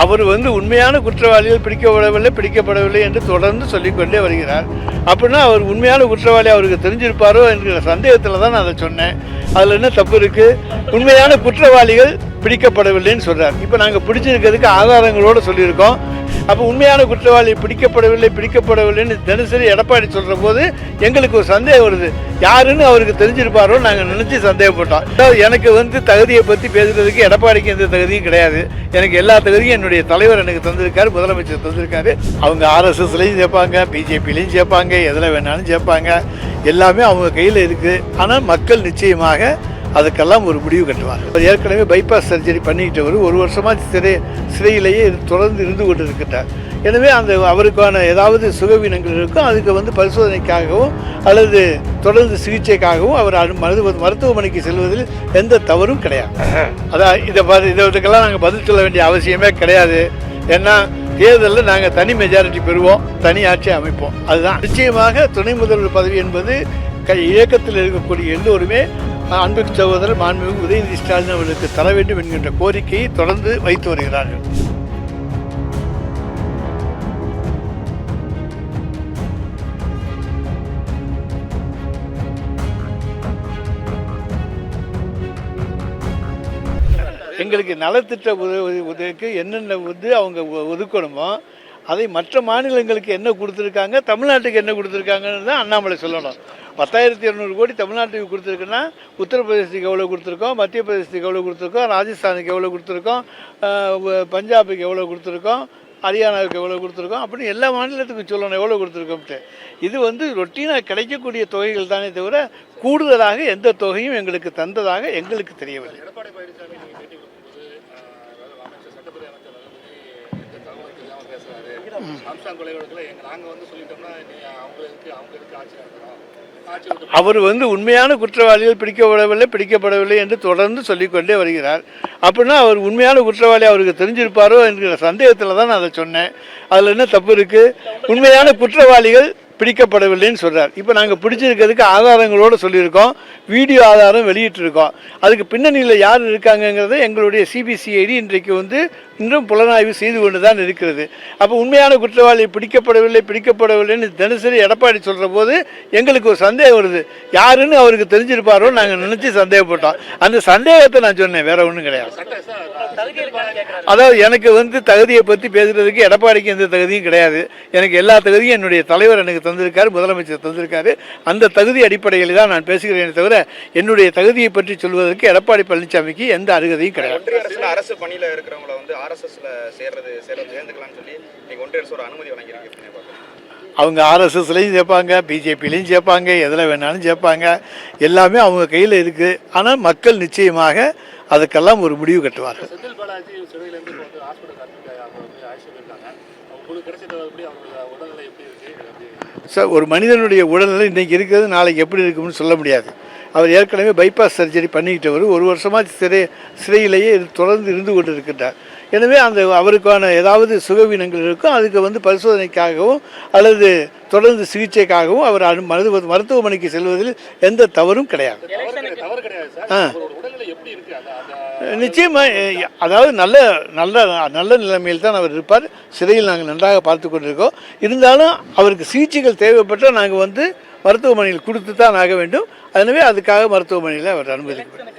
அவர் உண்மையான குற்றவாளிகள் பிடிக்கப்படவில்லை என்று தொடர்ந்து சொல்லிக்கொண்டே வருகிறார். அப்படின்னா அவர் உண்மையான குற்றவாளி அவருக்கு தெரிஞ்சிருப்பாரோ என்கிற சந்தேகத்தில் தான் நான் அதை சொன்னேன். அதில் என்ன தப்பு இருக்குது? உண்மையான குற்றவாளிகள் பிடிக்கப்படவில்லைன்னு சொல்கிறார். இப்போ நாங்கள் பிடிச்சிருக்கிறதுக்கு ஆதாரங்களோடு சொல்லியிருக்கோம். அப்போ உண்மையான குற்றவாளி பிடிக்கப்படவில்லைன்னு தினசரி எடப்பாடி சொல்கிற போது எங்களுக்கு ஒரு சந்தேகம் வருது. யாருன்னு அவருக்கு தெரிஞ்சிருப்பாரோ நாங்கள் நினச்சி சந்தேகப்பட்டோம். எனக்கு தகுதியை பற்றி பேசுகிறதுக்கு எடப்பாடிக்கு எந்த தகுதியும் கிடையாது. எனக்கு எல்லா தகுதியும் என்னுடைய தலைவர் எனக்கு தந்திருக்காரு, முதலமைச்சர் தந்திருக்காரு. அவங்க ஆர்எஸ்எஸ்லையும் சேர்ப்பாங்க, பிஜேபிலையும் சேர்ப்பாங்க, எதில் வேணாலும் சேர்ப்பாங்க. எல்லாமே அவங்க கையில் இருக்குது. ஆனால் மக்கள் நிச்சயமாக அதுக்கெல்லாம் ஒரு முடிவு கட்டுவார். ஏற்கனவே பைபாஸ் சர்ஜரி பண்ணிக்கிட்டவர் ஒரு வருஷமாக சிறையிலேயே தொடர்ந்து இருந்து கொண்டு இருக்கின்றார். எனவே அவருக்கான ஏதாவது சுகவீனங்கள் இருக்கும், அதுக்கு பரிசோதனைக்காகவும் அல்லது தொடர்ந்து சிகிச்சைக்காகவும் அவர் மருத்துவமனைக்கு செல்வதில் எந்த தவறும் கிடையாது. அதான் இதுக்கெல்லாம் நாங்கள் பதில் சொல்ல வேண்டிய அவசியமே கிடையாது. ஏன்னா தேர்தலில் நாங்கள் தனி மெஜாரிட்டி பெறுவோம், தனி ஆட்சி அமைப்போம். அதுதான் நிச்சயமாக துணை முதல்வர் பதவி என்பது இயக்கத்தில் இருக்கக்கூடிய எல்லோருமே அன்புக்கு சகோதரர் மாண்புமிகு உதயநிதி ஸ்டாலின் அவர்களுக்கு தர வேண்டும் என்கின்ற கோரிக்கையை தொடர்ந்து வைத்து வருகிறார்கள். எங்களுக்கு நலத்திட்ட உதவிக்கு என்னென்ன அவங்க ஒதுக்கணுமோ அதை மற்ற மாநிலங்களுக்கு என்ன கொடுத்துருக்காங்க, தமிழ்நாட்டுக்கு என்ன கொடுத்துருக்காங்கன்னு தான் அண்ணாமலை சொல்லணும். 10,200 கோடி தமிழ்நாட்டுக்கு கொடுத்துருக்குன்னா உத்தரப்பிரதேசத்துக்கு எவ்வளோ கொடுத்துருக்கோம், மத்திய பிரதேசத்துக்கு எவ்வளோ கொடுத்துருக்கோம், ராஜஸ்தானுக்கு எவ்வளோ கொடுத்துருக்கோம், பஞ்சாபுக்கு எவ்வளோ கொடுத்துருக்கோம், ஹரியானாவுக்கு எவ்வளோ கொடுத்துருக்கோம் அப்படின்னு எல்லா மாநிலத்துக்கும் சொல்லணும் எவ்வளோ கொடுத்துருக்கோம்ட்டு. இது ரொட்டீனாக கிடைக்கக்கூடிய தொகைகள் தானே தவிர கூடுதலாக எந்த தொகையும் எங்களுக்கு தந்ததாக எங்களுக்கு தெரியவில்லை. அவர் உண்மையான குற்றவாளிகள் பிடிக்கப்படவில்லை என்று தொடர்ந்து சொல்லிக்கொண்டே வருகிறார். அப்படின்னா அவர் உண்மையான குற்றவாளி அவருக்கு தெரிஞ்சிருப்பாரோ என்கிற சந்தேகத்தில் தான் நான் அதை சொன்னேன். அதில் என்ன தப்பு இருக்குது? உண்மையான குற்றவாளிகள் பிடிக்கப்படவில்லைன்னு சொல்கிறார். இப்போ நாங்கள் பிடிச்சிருக்கிறதுக்கு ஆதாரங்களோடு சொல்லியிருக்கோம், வீடியோ ஆதாரம் வெளியிட்டிருக்கோம். அதுக்கு பின்னணியில் யார் இருக்காங்கங்கிறத எங்களுடைய சிபிசிஐடி இன்றைக்கு இன்னும் புலனாய்வு செய்து கொண்டு தான் இருக்கிறது. அப்போ உண்மையான குற்றவாளி பிடிக்கப்படவில்லைன்னு தினசரி எடப்பாடி சொல்கிற போது எங்களுக்கு ஒரு சந்தேகம் வருது. யாருன்னு அவருக்கு தெரிஞ்சிருப்பாரோ நாங்கள் நினச்சி சந்தேகப்பட்டோம். அந்த சந்தேகத்தை நான் சொன்னேன், வேற ஒன்றும் கிடையாது. அதாவது எனக்கு தகுதியை பற்றி பேசுகிறதுக்கு எடப்பாடிக்கு எந்த தகுதியும் கிடையாது. எனக்கு எல்லா தகுதியும் என்னுடைய தலைவர் எனக்கு தந்திருக்காரு, முதலமைச்சர் தந்திருக்காரு. அந்த தகுதி அடிப்படையில் தான் நான் பேசுகிறேனே தவிர என்னுடைய தகுதியை பற்றி சொல்வதற்கு எடப்பாடி பழனிசாமிக்கு எந்த அருகதையும் கிடையாது. அரசு பணியில் இருக்கிறவங்கள ஆர்எஸ்எஸ்ல சேர்ந்துக்கலாம்னு சொல்லி ஒன்றிய அரசு ஒரு அனுமதி வழங்கியிருக்கு. அவங்க ஆர்எஸ்எஸ்லையும் சேர்ப்பாங்க, பிஜேபிலையும் சேர்ப்பாங்க, எதில் வேணாலும் சேர்ப்பாங்க. எல்லாமே அவங்க கையில் இருக்குது. ஆனால் மக்கள் நிச்சயமாக அதுக்கெல்லாம் ஒரு முடிவு கட்டுவார்கள். சார், ஒரு மனிதனுடைய உடல்நிலை இன்றைக்கி இருக்கிறது நாளைக்கு எப்படி இருக்கும்னு சொல்ல முடியாது. அவர் ஏற்கனவே பைபாஸ் சர்ஜரி பண்ணிக்கிட்டவர் ஒரு வருஷமாக சிறையிலேயே தொடர்ந்து இருந்து கொண்டு இருக்கின்றார். எனவே அவருக்கான ஏதாவது சுகவீனங்கள் இருக்கும், அதுக்கு பரிசோதனைக்காகவும் அல்லது தொடர்ந்து சிகிச்சைக்காகவும் அவர் மருத்துவமனைக்கு செல்வதில் எந்த தவறும் கிடையாது. நிச்சயமாக அதாவது நல்ல நல்ல நல்ல நிலைமையில் தான் அவர் இருப்பார். சிறையில் நாங்கள் நன்றாக பார்த்து கொண்டிருக்கோம். இருந்தாலும் அவருக்கு சிகிச்சைகள் தேவைப்பட்டால் நாங்கள் மருத்துவமனையில் கொடுத்து தான் ஆக வேண்டும். எனவே அதுக்காக மருத்துவமனையில் அவர் அனுமதிக்கப்பட்டார்.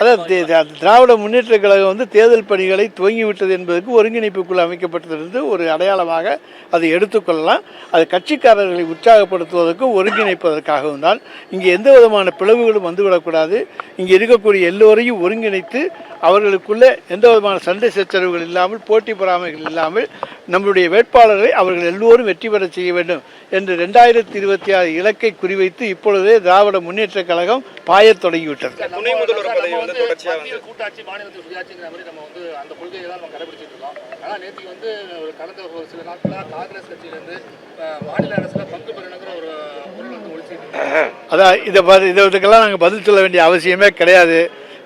அதாவது திராவிட முன்னேற்ற கழகம் தேர்தல் பணிகளை துவங்கிவிட்டது என்பதற்கு ஒருங்கிணைப்பு குழு அமைக்கப்பட்டதிலிருந்து ஒரு அடையாளமாக அதை எடுத்துக்கொள்ளலாம். அது கட்சிக்காரர்களை உற்சாகப்படுத்துவதற்கும் ஒருங்கிணைப்பதற்காகவும் தான். இங்கே எந்த விதமான பிளவுகளும் வந்துவிடக்கூடாது. இங்கே இருக்கக்கூடிய எல்லோரையும் ஒருங்கிணைத்து அவர்களுக்குள்ளே எந்த விதமான சண்டை சச்சரவுகள் இல்லாமல், போட்டி பொறாமைகள் இல்லாமல் நம்முடைய வேட்பாளரை அவர்கள் எல்லோரும் வெற்றி பெற செய்ய வேண்டும் என்று 2026 இலக்கை குறிவைத்து இப்பொழுதே திராவிட முன்னேற்ற கழகம் பாயத் தொடங்கிவிட்டது. துணை முதல்வர் பதவி கூட்டாட்சி மாநிலத்தில் சுயாட்சிங்கிற மாதிரி நம்ம அந்த கொள்கையை தான் நம்ம கடைபிடிச்சிட்டு இருக்கோம். ஆனால் நேற்று கடந்த ஒரு சில நாட்களாக காங்கிரஸ் கட்சியிலேருந்து மாநில அரசில் பங்கு பெறணுங்கிற ஒரு பொருள் ஒழிச்சிட்டு. அதான் இதுக்கெல்லாம் நாங்கள் பதில் சொல்ல வேண்டிய அவசியமே கிடையாது.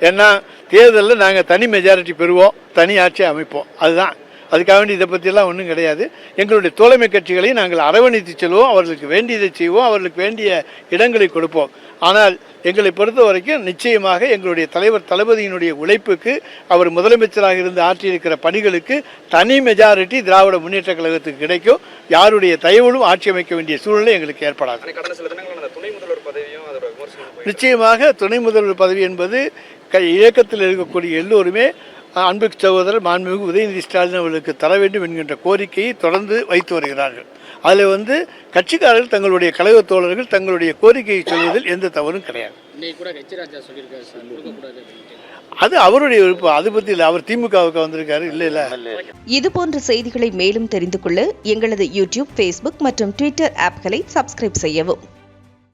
ஏன்னா தேர்தலில் நாங்கள் தனி மெஜாரிட்டி பெறுவோம், தனி ஆட்சி அமைப்போம். அதுதான் அதுக்காக வேண்டி இதை பற்றியெல்லாம் ஒன்றும் கிடையாது. எங்களுடைய தோழமை கட்சிகளை நாங்கள் அரவணைத்து செல்வோம், அவர்களுக்கு வேண்டியதை செய்வோம், அவர்களுக்கு வேண்டிய இடங்களை கொடுப்போம். ஆனால் எங்களை பொறுத்த வரைக்கும் நிச்சயமாக எங்களுடைய தலைவர் தளபதியினுடைய உழைப்புக்கு, அவர் முதலமைச்சராக இருந்து ஆற்றியிருக்கிற பணிகளுக்கு தனி மெஜாரிட்டி திராவிட முன்னேற்ற கழகத்துக்கு கிடைக்கும். யாருடைய தயவுகளும் ஆட்சி அமைக்க வேண்டிய சூழ்நிலை எங்களுக்கு ஏற்படாது. கடந்த சில தினங்கள் அந்த துணை முதல்வர் பதவியும் அதோட விமர்சனம் நிச்சயமாக துணை முதல்வர் பதவி என்பது இயக்கத்தில் இருக்கக்கூடிய எல்லோருமே அன்பு சகோதரர் மாண்புமிகு உதயநிதி ஸ்டாலின் அவர்களுக்கு தர வேண்டும் என்கின்ற கோரிக்கையை தொடர்ந்து வைத்து வருகிறார்கள். அதில் கட்சிக்காரர்கள் தங்களுடைய கழக தோழர்கள் தங்களுடைய கோரிக்கையை சொல்வதில் எந்த தவறும் கிடையாது. அது அவருடைய விருப்பம், அது பற்றி இல்லை. அவர் திமுகவுக்கு வந்திருக்காரு. இல்லை. இதுபோன்ற செய்திகளை மேலும் தெரிந்து கொள்ள எங்களது யூடியூப், ஃபேஸ்புக் மற்றும் ட்விட்டர் ஆப்களை சப்ஸ்கிரைப் செய்யவும்.